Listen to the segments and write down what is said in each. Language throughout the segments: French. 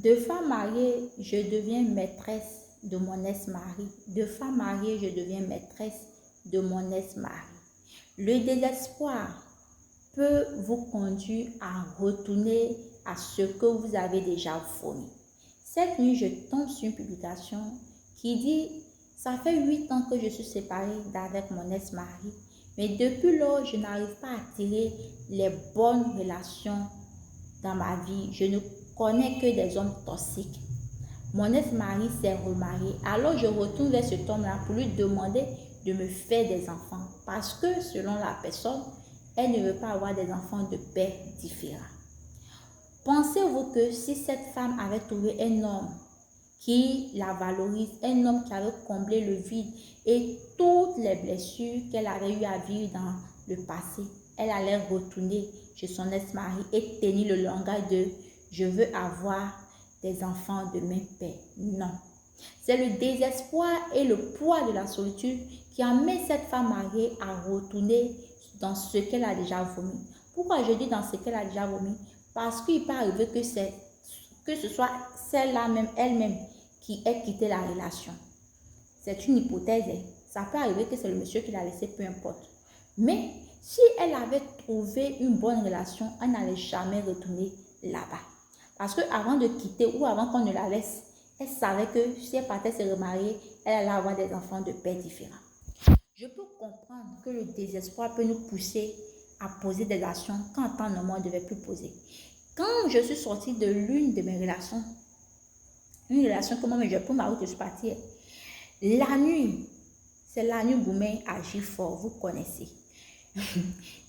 De femme mariée, je deviens maîtresse de mon ex-mari. De femme mariée, je deviens maîtresse de mon ex-mari. Le désespoir peut vous conduire à retourner à ce que vous avez déjà vomi. Cette nuit, je tombe sur une publication qui dit « Ça fait 8 ans que je suis séparée d'avec mon ex-mari, mais depuis lors, je n'arrive pas à tirer les bonnes relations dans ma vie. Je ne connais que des hommes toxiques. Mon ex-mari s'est remarié. Alors je retourne vers cet homme-là pour lui demander de me faire des enfants. Parce que selon la personne, elle ne veut pas avoir des enfants de pères différents. Pensez-vous que si cette femme avait trouvé un homme qui la valorise, un homme qui avait comblé le vide et toutes les blessures qu'elle avait eu à vivre dans le passé, elle allait retourner chez son ex-mari et tenir le langage de « je veux avoir des enfants de même père ». Non. C'est le désespoir et le poids de la solitude qui amène cette femme mariée à retourner dans ce qu'elle a déjà vomi. Pourquoi je dis dans ce qu'elle a déjà vomi? Parce qu'il peut arriver que ce soit celle-là même, elle-même, qui ait quitté la relation. C'est une hypothèse. Ça peut arriver que c'est le monsieur qui l'a laissé, peu importe. Mais si elle avait trouvé une bonne relation, elle n'allait jamais retourner là-bas. Parce qu'avant de quitter ou avant qu'on ne la laisse, elle savait que si elle partait se remarier, elle allait avoir des enfants de pères différents. Je peux comprendre que le désespoir peut nous pousser à poser des actions qu'en temps normal on ne devait plus poser. Quand je suis sortie de l'une de mes relations, une relation que moi-même je peux m'arrêter, je suis partie. La nuit, c'est la nuit Goumen agit fort, vous connaissez.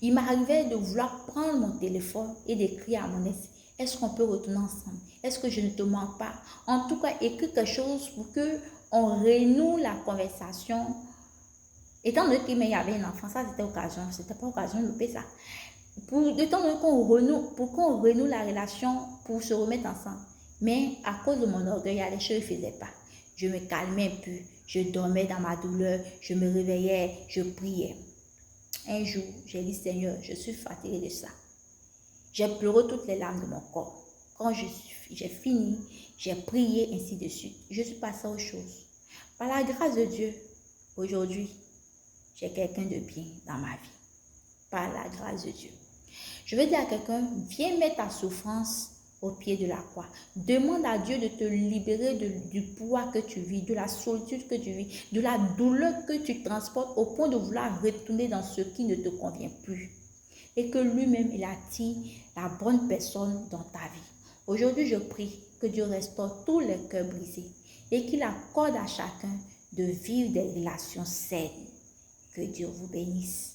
Il m'arrivait de vouloir prendre mon téléphone et d'écrire à mon ex. Est-ce qu'on peut retourner ensemble? Est-ce que je ne te manque pas? En tout cas, écrire quelque chose pour qu'on renoue la conversation. Étant donné qu'il y avait un enfant, ça c'était occasion. C'était pas occasion de louper ça. Étant donné qu'on renoue la relation pour se remettre ensemble. Mais à cause de mon orgueil, il y a des choses que je ne faisais pas. Je me calmais un peu. Je dormais dans ma douleur. Je me réveillais. Je priais. Un jour, j'ai dit, Seigneur, je suis fatiguée de ça. J'ai pleuré toutes les larmes de mon corps. Quand j'ai fini, j'ai prié ainsi de suite. Je suis passée aux choses. Par la grâce de Dieu, aujourd'hui, j'ai quelqu'un de bien dans ma vie. Par la grâce de Dieu. Je veux dire à quelqu'un, viens mettre ta souffrance au pied de la croix. Demande à Dieu de te libérer du poids que tu vis, de la solitude que tu vis, de la douleur que tu transportes au point de vouloir retourner dans ce qui ne te convient plus. Et que lui-même, il attire la bonne personne dans ta vie. Aujourd'hui, je prie que Dieu restaure tous les cœurs brisés et qu'il accorde à chacun de vivre des relations saines. Que Dieu vous bénisse.